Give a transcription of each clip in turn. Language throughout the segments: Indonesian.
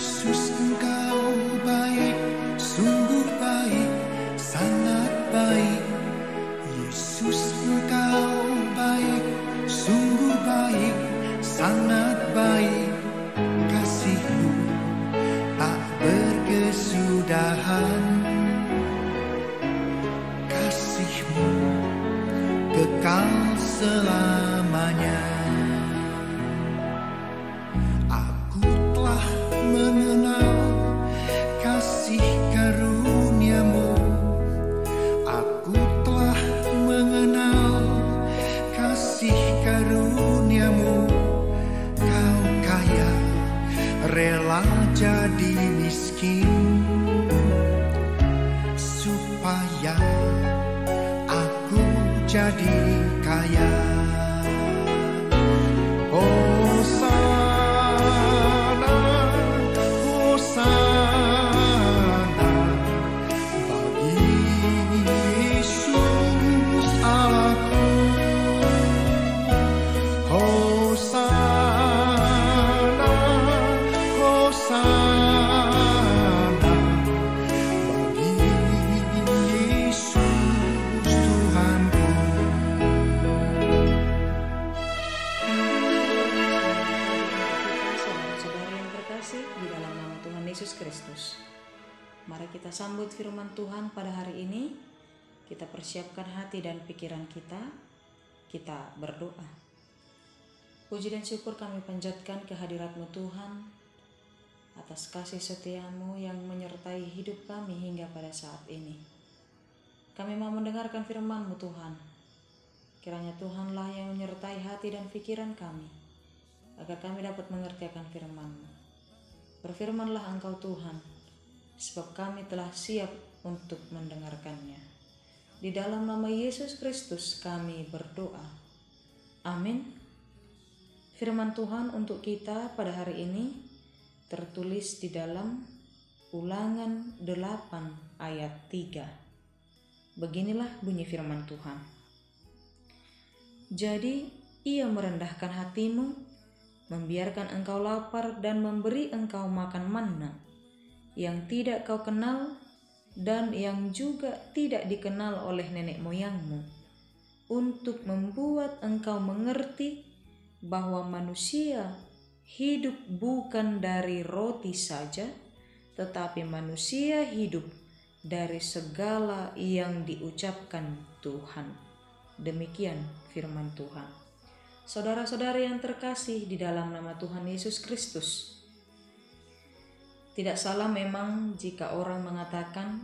Yesus, Engkau baik, sungguh baik, sangat baik. Yesus, Engkau baik, sungguh baik, sangat baik. Kasih-Mu tak berkesudahan, kasih-Mu kekal selamanya. Aku telah mengenal kasih karunia-Mu, aku telah mengenal kasih karunia-Mu. Kau kaya, rela jadi miskin, supaya aku jadi kaya. Hosana, Hosana bagi Yesus Allahku. Hosana, Hosana bagi Yesus Tuhanku. Saudara-saudara yang terkasih di dalam nama Tuhan Yesus Kristus, mari kita sambut firman Tuhan pada hari ini. Kita persiapkan hati dan pikiran kita berdoa. Puji dan syukur kami panjatkan kehadirat-Mu Tuhan, atas kasih setia-Mu yang menyertai hidup kami hingga pada saat ini. Kami mau mendengarkan firman-Mu Tuhan. Kiranya Tuhanlah yang menyertai hati dan pikiran kami, agar kami dapat mengerti akan firman-Mu. Berfirmanlah Engkau Tuhan, sebab kami telah siap untuk mendengarkannya. Di dalam nama Yesus Kristus kami berdoa. Amin. Firman Tuhan untuk kita pada hari ini tertulis di dalam Ulangan 8 ayat 3. Beginilah bunyi firman Tuhan. Jadi Ia merendahkan hatimu, membiarkan engkau lapar dan memberi engkau makan manna yang tidak kau kenal dan yang juga tidak dikenal oleh nenek moyangmu, untuk membuat engkau mengerti bahwa manusia hidup bukan dari roti saja, tetapi manusia hidup dari segala yang diucapkan Tuhan. Demikian firman Tuhan. Saudara-saudara yang terkasih di dalam nama Tuhan Yesus Kristus, tidak salah memang jika orang mengatakan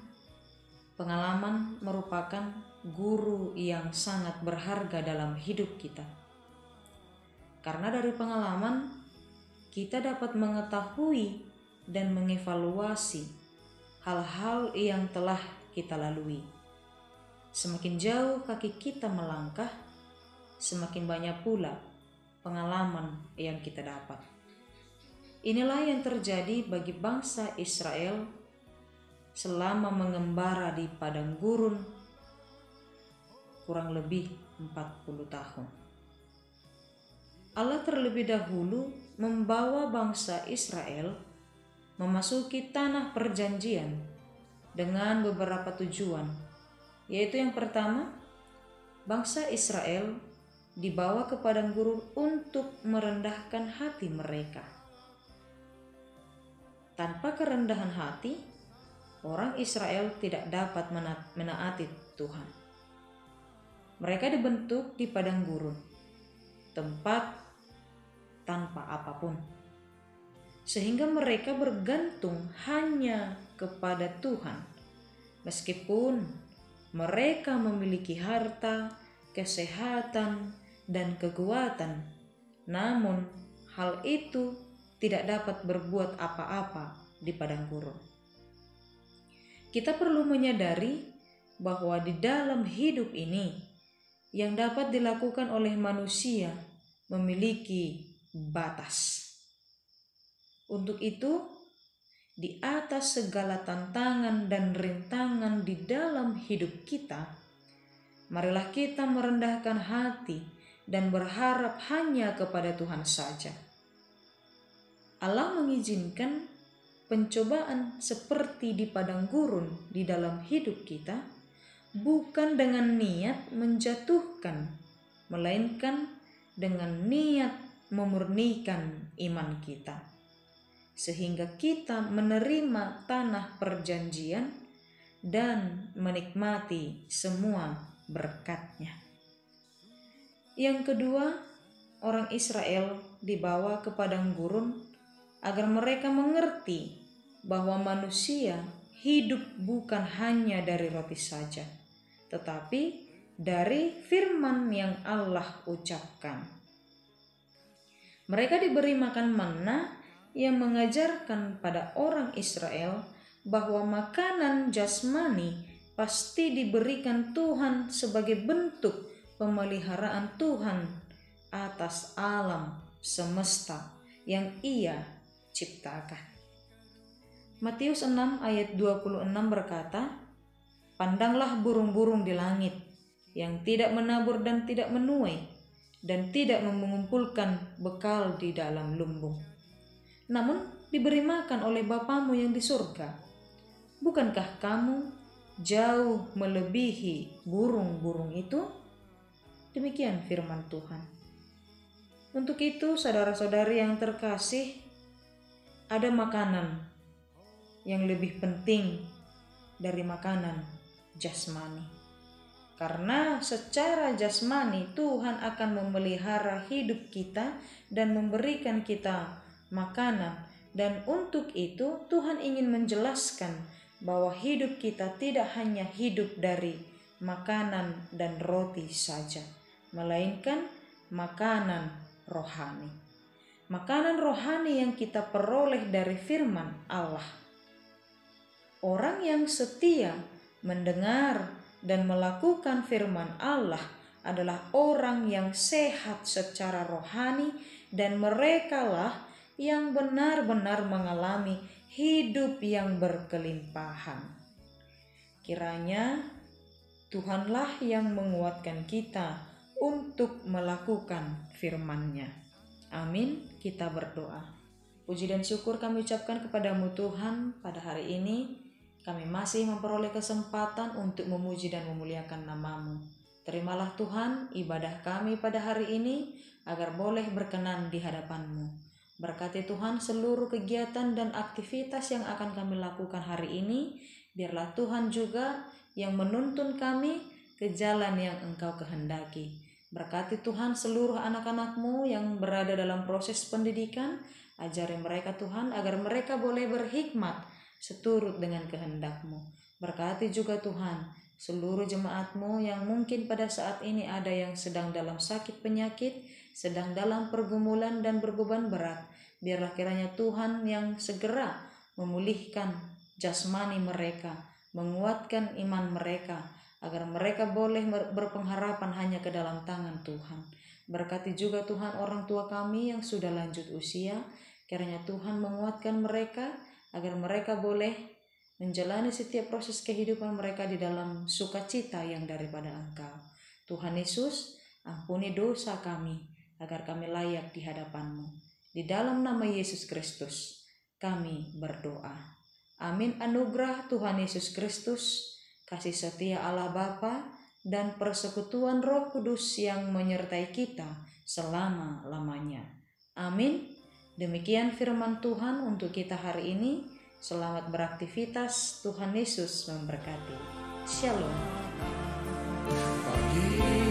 pengalaman merupakan guru yang sangat berharga dalam hidup kita. Karena dari pengalaman kita dapat mengetahui dan mengevaluasi hal-hal yang telah kita lalui. Semakin jauh kaki kita melangkah, semakin banyak pula pengalaman yang kita dapat. Inilah yang terjadi bagi bangsa Israel selama mengembara di padang gurun kurang lebih 40 tahun. Allah terlebih dahulu membawa bangsa Israel memasuki tanah perjanjian dengan beberapa tujuan, yaitu yang pertama, bangsa Israel dibawa ke padang gurun untuk merendahkan hati mereka. Tanpa kerendahan hati, orang Israel tidak dapat menaati Tuhan. Mereka dibentuk di padang gurun, tempat tanpa apapun, sehingga mereka bergantung hanya kepada Tuhan. Meskipun mereka memiliki harta, kesehatan, dan kekuatan, namun hal itu tidak dapat berbuat apa-apa di padang gurun. Kita perlu menyadari bahwa di dalam hidup ini yang dapat dilakukan oleh manusia memiliki batas. Untuk itu, di atas segala tantangan dan rintangan di dalam hidup kita, marilah kita merendahkan hati dan berharap hanya kepada Tuhan saja. Allah mengizinkan pencobaan seperti di padang gurun di dalam hidup kita bukan dengan niat menjatuhkan, melainkan dengan niat memurnikan iman kita, sehingga kita menerima tanah perjanjian dan menikmati semua berkat-Nya. Yang kedua, orang Israel dibawa ke padang gurun agar mereka mengerti bahwa manusia hidup bukan hanya dari roti saja, tetapi dari firman yang Allah ucapkan. Mereka diberi makan manna yang mengajarkan pada orang Israel bahwa makanan jasmani pasti diberikan Tuhan sebagai bentuk pemeliharaan Tuhan atas alam semesta yang Ia ciptakan. Matius 6 ayat 26 berkata, "Pandanglah burung-burung di langit yang tidak menabur dan tidak menuai dan tidak mengumpulkan bekal di dalam lumbung, namun diberi makan oleh Bapamu yang di surga. Bukankah kamu jauh melebihi burung-burung itu?" Demikian firman Tuhan. Untuk itu, saudara-saudari yang terkasih, ada makanan yang lebih penting dari makanan jasmani. Karena secara jasmani Tuhan akan memelihara hidup kita dan memberikan kita makanan. Dan untuk itu Tuhan ingin menjelaskan bahwa hidup kita tidak hanya hidup dari makanan dan roti saja, melainkan makanan rohani. Makanan rohani yang kita peroleh dari firman Allah. Orang yang setia mendengar dan melakukan firman Allah adalah orang yang sehat secara rohani, dan merekalah yang benar-benar mengalami hidup yang berkelimpahan. Kiranya Tuhanlah yang menguatkan kita untuk melakukan firman-Nya. Amin. Kita berdoa. Puji dan syukur kami ucapkan kepadamu Tuhan, pada hari ini kami masih memperoleh kesempatan untuk memuji dan memuliakan nama-Mu. Terimalah Tuhan ibadah kami pada hari ini agar boleh berkenan di hadapan-Mu. Berkati Tuhan seluruh kegiatan dan aktivitas yang akan kami lakukan hari ini. Biarlah Tuhan juga yang menuntun kami ke jalan yang Engkau kehendaki. Berkati Tuhan seluruh anak-anak-Mu yang berada dalam proses pendidikan. Ajari mereka Tuhan agar mereka boleh berhikmat seturut dengan kehendak-Mu. Berkati juga Tuhan seluruh jemaat-Mu yang mungkin pada saat ini ada yang sedang dalam sakit penyakit, sedang dalam pergumulan dan berbeban berat. Biarlah kiranya Tuhan yang segera memulihkan jasmani mereka, menguatkan iman mereka, agar mereka boleh berpengharapan hanya ke dalam tangan Tuhan. Berkati juga Tuhan orang tua kami yang sudah lanjut usia. Kiranya Tuhan menguatkan mereka agar mereka boleh menjalani setiap proses kehidupan mereka di dalam sukacita yang daripada Engkau. Tuhan Yesus, ampuni dosa kami agar kami layak di hadapan-Mu. Di dalam nama Yesus Kristus kami berdoa. Amin. Anugerah Tuhan Yesus Kristus, kasih setia Allah Bapa, dan persekutuan Roh Kudus yang menyertai kita selama-lamanya. Amin. Demikian firman Tuhan untuk kita hari ini. Selamat beraktivitas. Tuhan Yesus memberkati. Shalom. Pagi